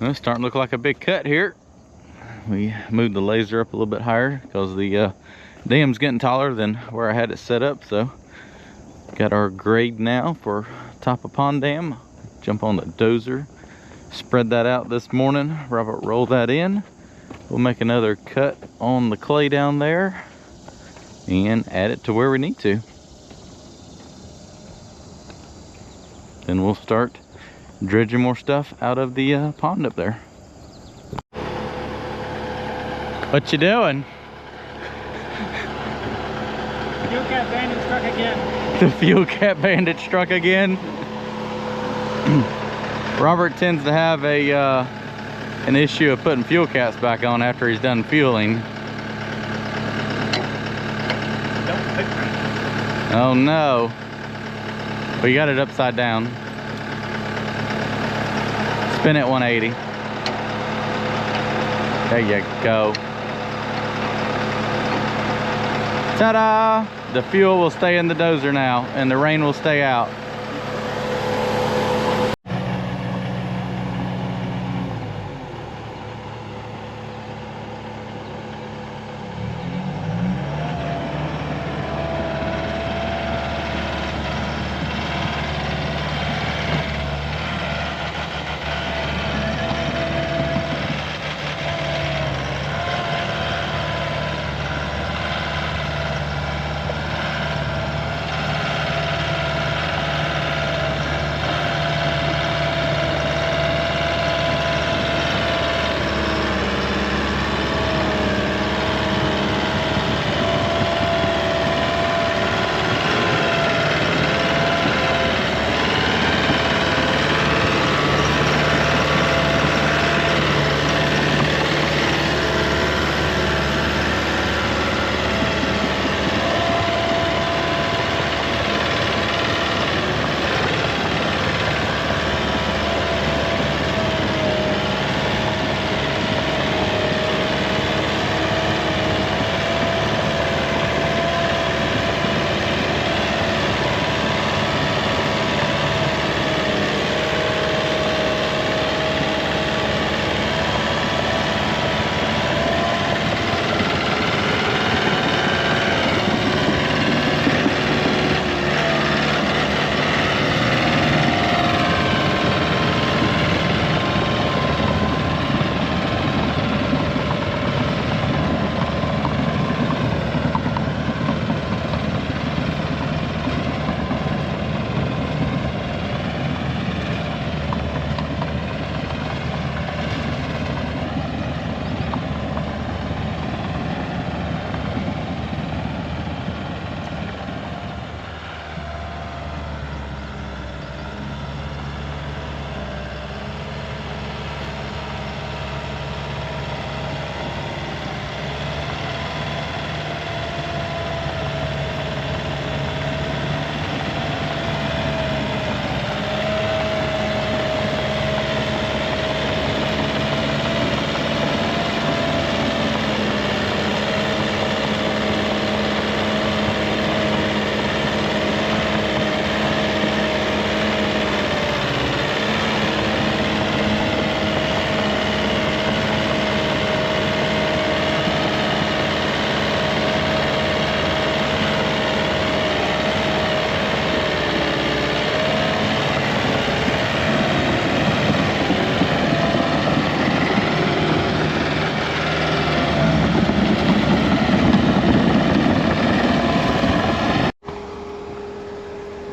Well, it's starting to look like a big cut here. We moved the laser up a little bit higher because the dam's getting taller than where I had it set up. So got our grade now for top of pond dam. Jump on the dozer, spread that out this morning. Robert rolled that in. We'll make another cut on the clay down there and add it to where we need to. Then we'll start dredging more stuff out of the pond up there. What you doing? Fuel cap bandit struck again. The fuel cap bandit struck again. Robert tends to have an issue of putting fuel caps back on after he's done fueling. Oh no. We got it upside down. Spin it 180. There you go. Ta-da! The fuel will stay in the dozer now and the rain will stay out.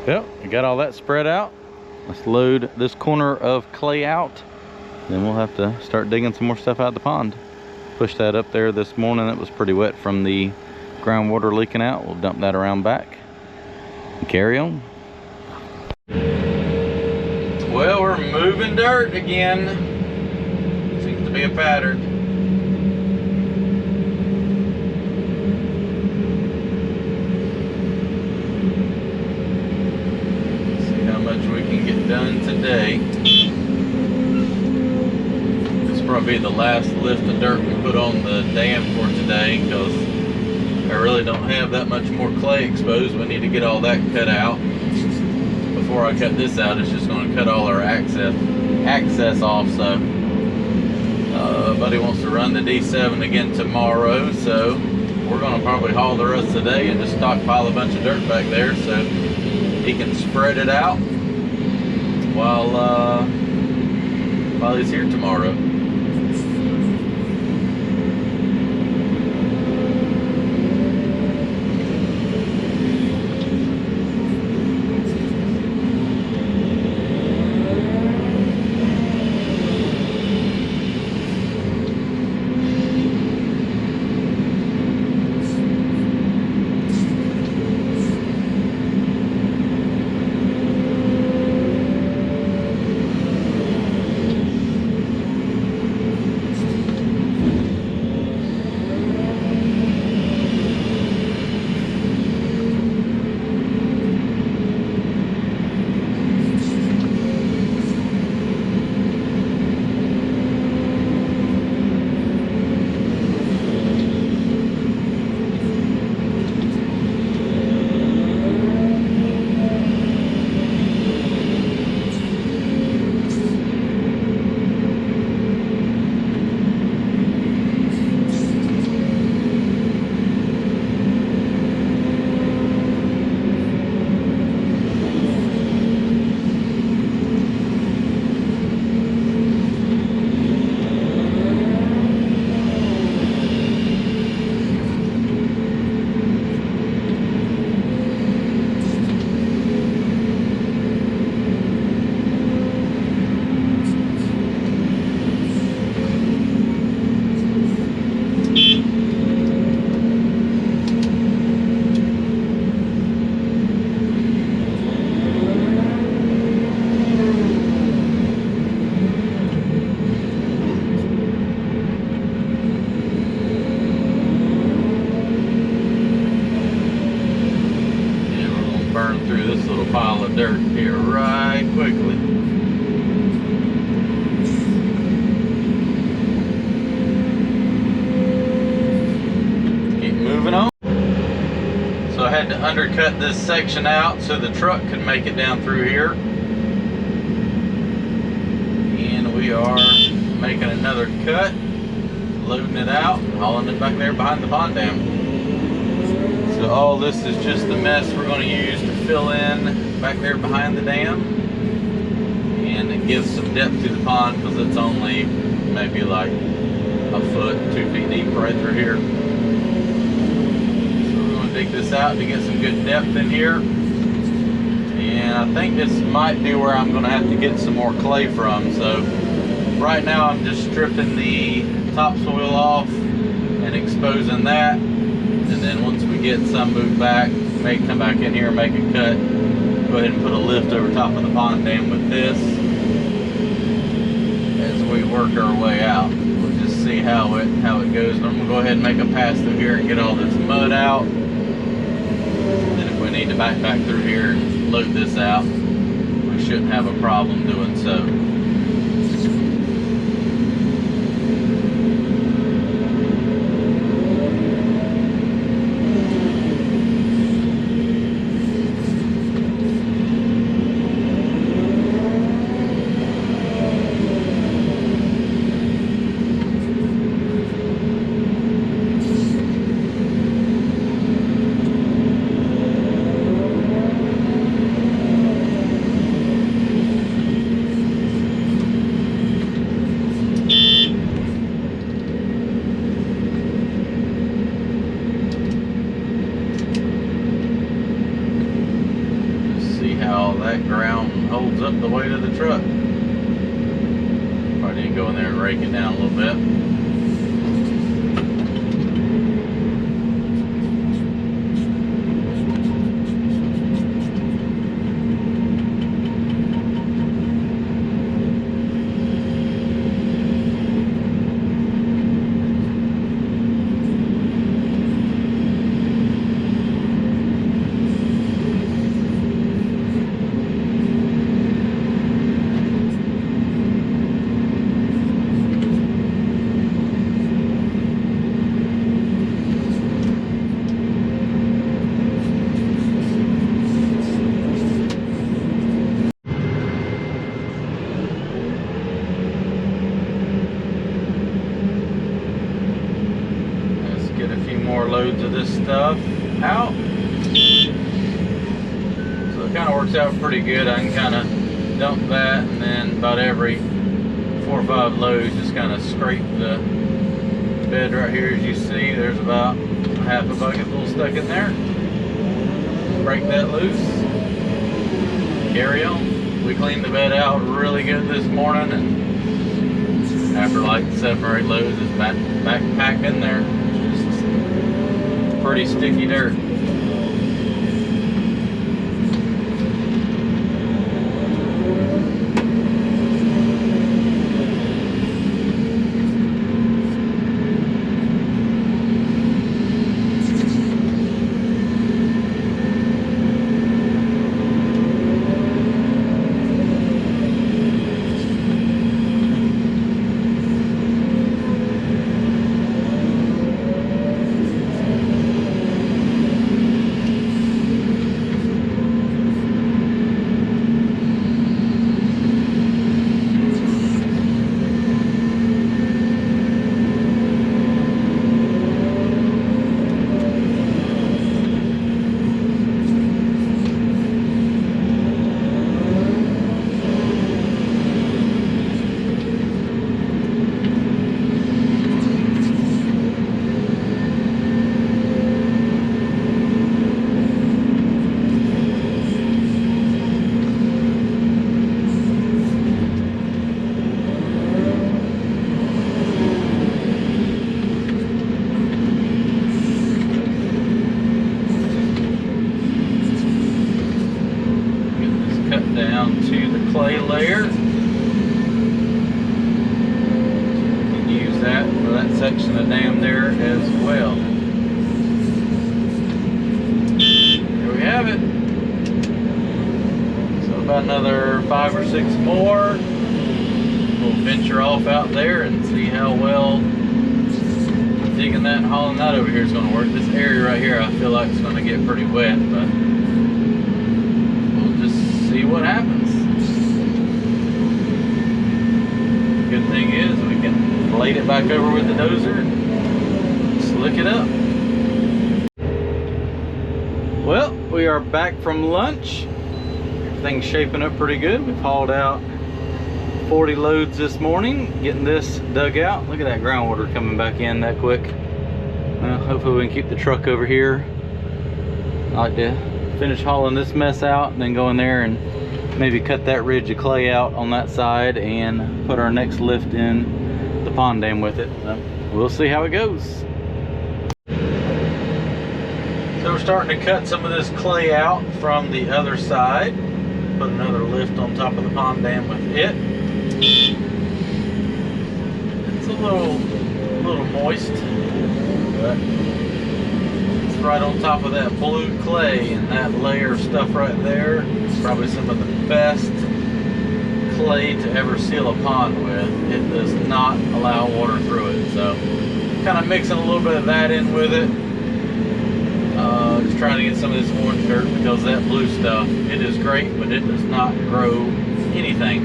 Yep, we got all that spread out. Let's load this corner of clay out. Then we'll have to start digging some more stuff out of the pond. Pushed that up there this morning. It was pretty wet from the groundwater leaking out. We'll dump that around back and carry on. Well, we're moving dirt again. Seems to be a pattern. Done today. This will probably be the last lift of dirt we put on the dam for today, because I really don't have that much more clay exposed. We need to get all that cut out. Before I cut this out, it's just going to cut all our access off, so Buddy wants to run the D7 again tomorrow, so we're going to probably haul the rest of the day and just stockpile a bunch of dirt back there so he can spread it out while he's here tomorrow. Pile of dirt here right quickly. Keep moving on. So I had to undercut this section out so the truck could make it down through here. And we are making another cut, loading it out, hauling it back there behind the pond dam. So all this is just the mess we're going to use to fill in back there behind the dam, and it gives some depth to the pond because it's only maybe like a foot, 2 feet deep right through here. So we're going to dig this out to get some good depth in here, and I think this might be where I'm going to have to get some more clay from. So right now I'm just stripping the topsoil off and exposing that. And then once we get some moved back, may come back in here and make a cut. Go ahead and put a lift over top of the pond dam with this as we work our way out. We'll just see how it goes. And I'm gonna go ahead and make a pass through here and get all this mud out. And if we need to back through here and load this out, we shouldn't have a problem doing so. That ground holds up the weight of the truck. Probably need to go in there and rake it down a little bit. of this stuff out. So it kind of works out pretty good. I can kind of dump that, and then about every 4 or 5 loads just kind of scrape the bed right here. As you see, there's about half a bucket full stuck in there. Break that loose, carry on. We cleaned the bed out really good this morning, and after like 7 or 8 loads, it's back packed in there. Just pretty sticky dirt. Down to the clay layer. You can use that for that section of dam there as well. There we have it. So about another 5 or 6 more. We'll venture off out there and see how well digging that and hauling that over here is going to work. This area right here, I feel like it's going to get pretty wet, but see what happens. Good thing is we can blade it back over with the dozer and slick it up. Well, we are back from lunch. Everything's shaping up pretty good. We've hauled out 40 loads this morning, getting this dug out. Look at that groundwater coming back in that quick. Well, hopefully we can keep the truck over here. I like to finish hauling this mess out and then go in there and maybe cut that ridge of clay out on that side and put our next lift in the pond dam with it. So we'll see how it goes. So we're starting to cut some of this clay out from the other side. Put another lift on top of the pond dam with it. It's a little moist, but right on top of that blue clay, and that layer of stuff right there is probably some of the best clay to ever seal a pond with. It does not allow water through it, so kind of mixing a little bit of that in with it. Just trying to get some of this orange dirt, because that blue stuff, it is great, but it does not grow anything,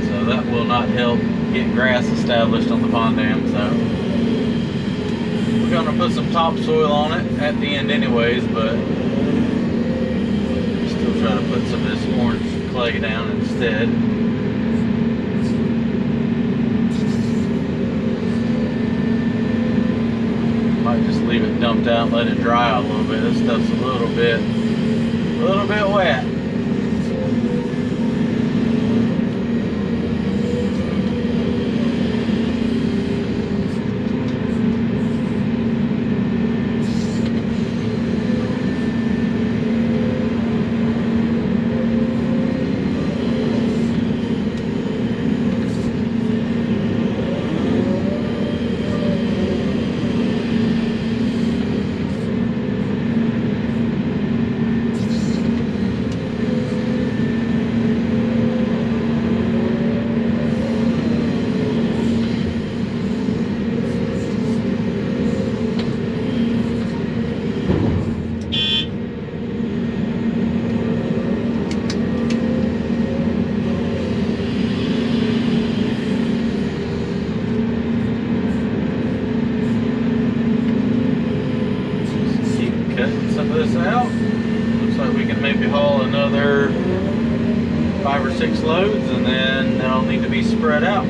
so that will not help get grass established on the pond dam. So we're going to put some topsoil on it at the end anyways, but still try to put some of this orange clay down instead. Might just leave it dumped out and let it dry out a little bit. This stuff's a little bit wet. 5 or 6 loads, and then they'll need to be spread out.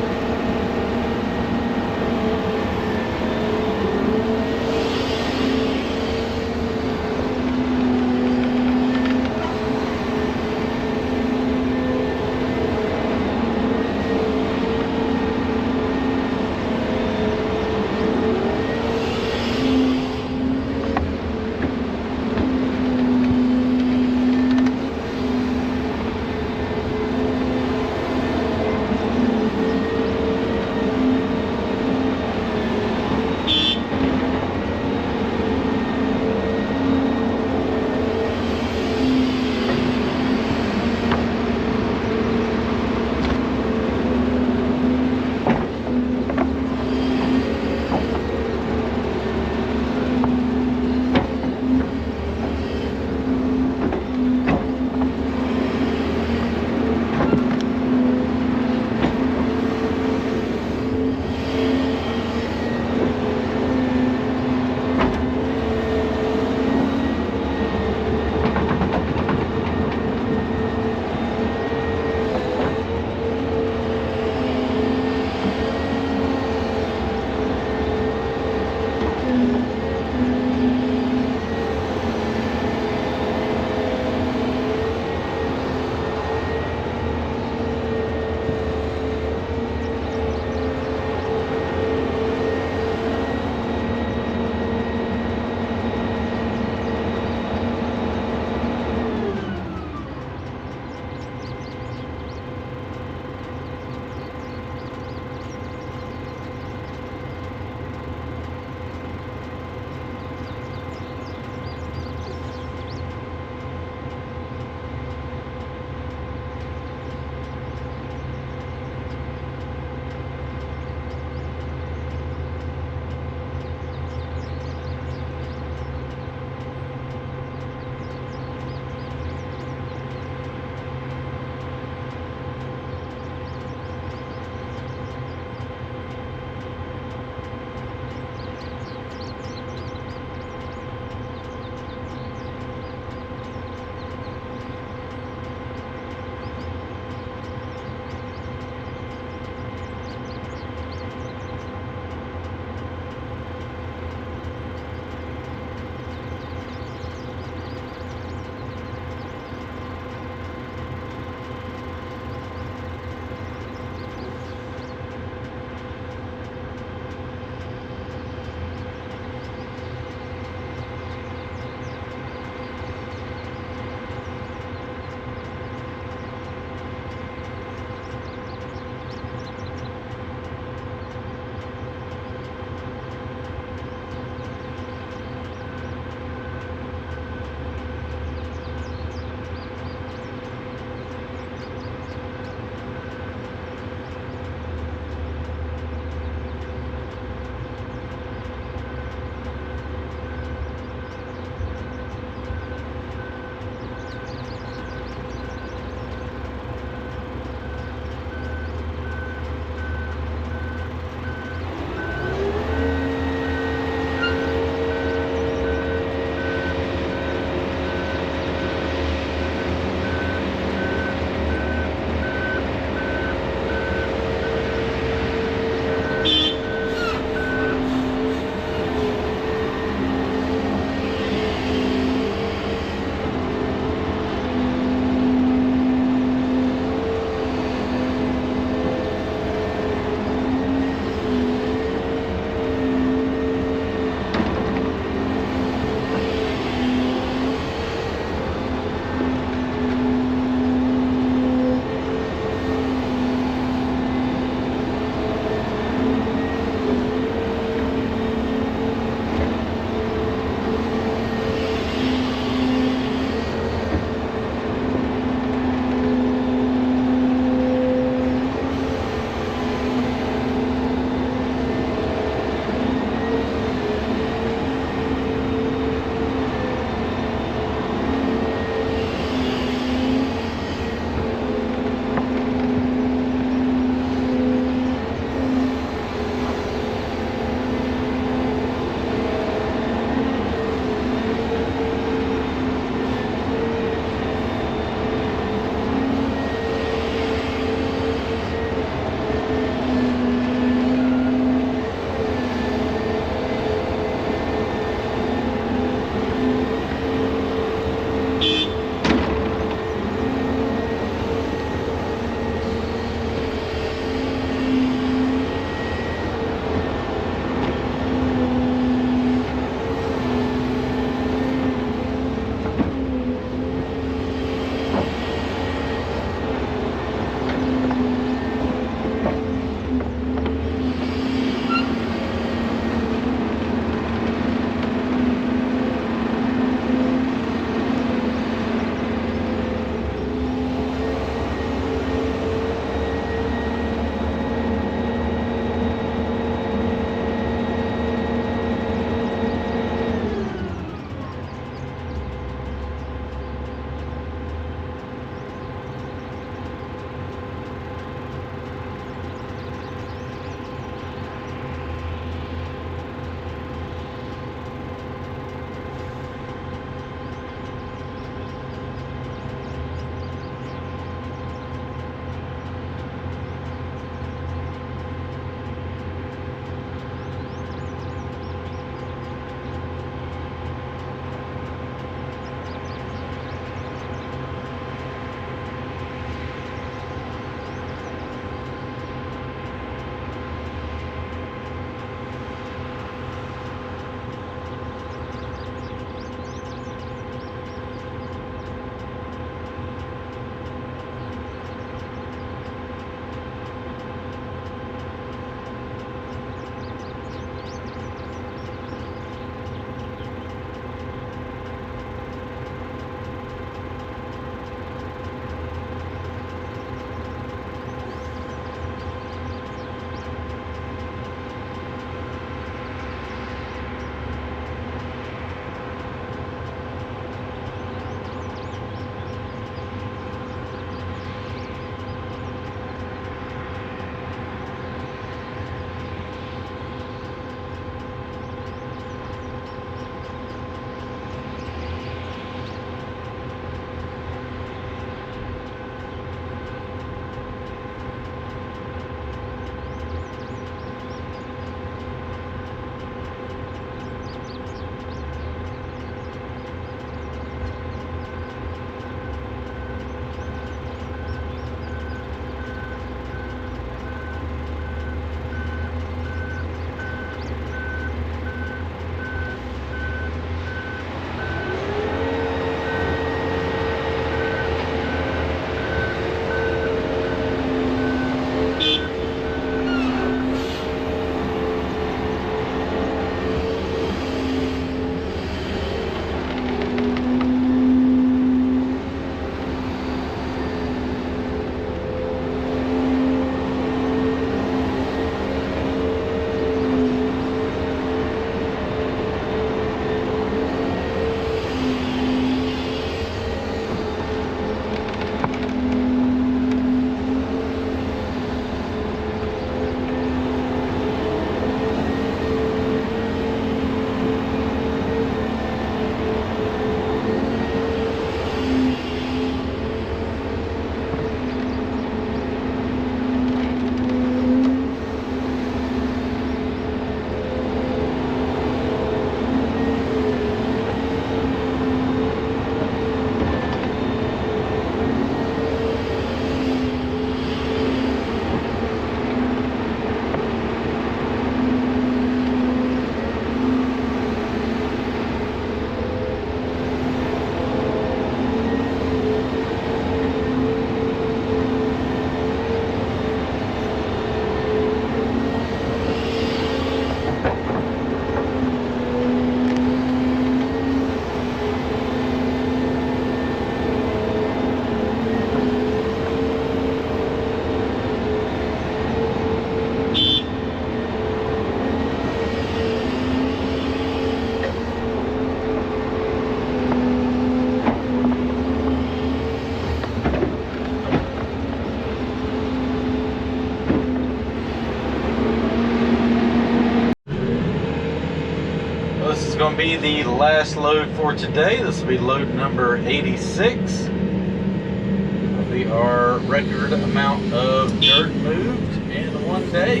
going to be the last load for today. This will be load number 86. It'll be our record amount of dirt moved in one day.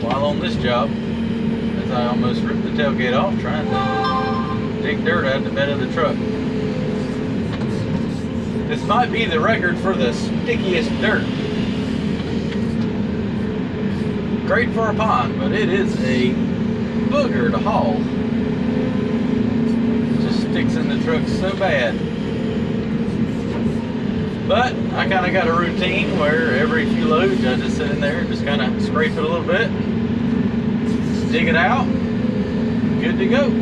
While on this job, as I almost ripped the tailgate off trying to dig dirt out of the bed of the truck. This might be the record for the stickiest dirt. Great for a pond, but it is a booger to haul. It just sticks in the truck so bad. But I kind of got a routine where every few loads I just sit in there and just kind of scrape it a little bit, dig it out, good to go.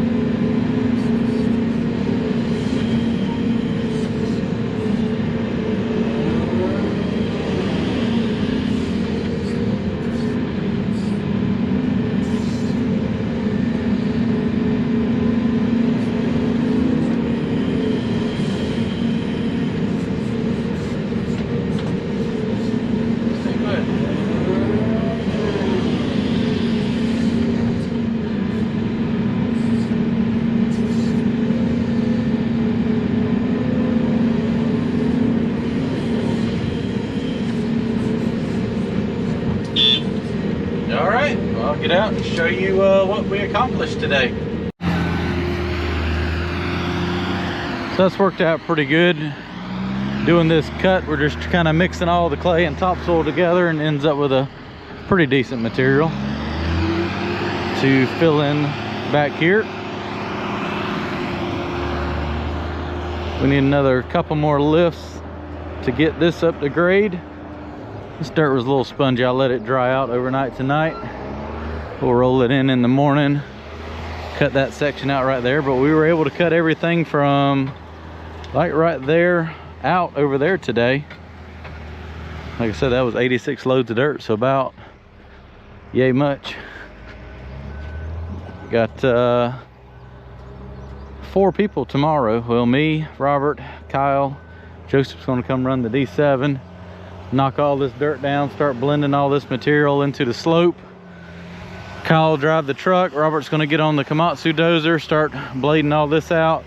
I'll get out and show you what we accomplished today. So that's worked out pretty good. Doing this cut, we're just kind of mixing all the clay and topsoil together and ends up with a pretty decent material to fill in back here. We need another couple more lifts to get this up to grade. This dirt was a little spongy. I'll let it dry out overnight tonight. We'll roll it in the morning, cut that section out right there. But we were able to cut everything from like right there out over there today. Like I said, that was 86 loads of dirt, so about yay much. Got 4 people tomorrow. Well, me, Robert, Kyle, Joseph's gonna come run the D7, knock all this dirt down, start blending all this material into the slope. Kyle will drive the truck. Robert's gonna get on the Komatsu dozer, start blading all this out.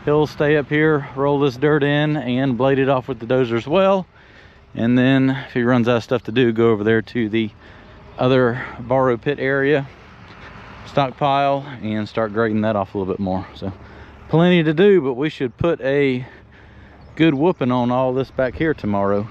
He'll stay up here, roll this dirt in and blade it off with the dozer as well. And then if he runs out of stuff to do, go over there to the other borrow pit area, stockpile, and start grading that off a little bit more. So plenty to do, but we should put a good whooping on all this back here tomorrow.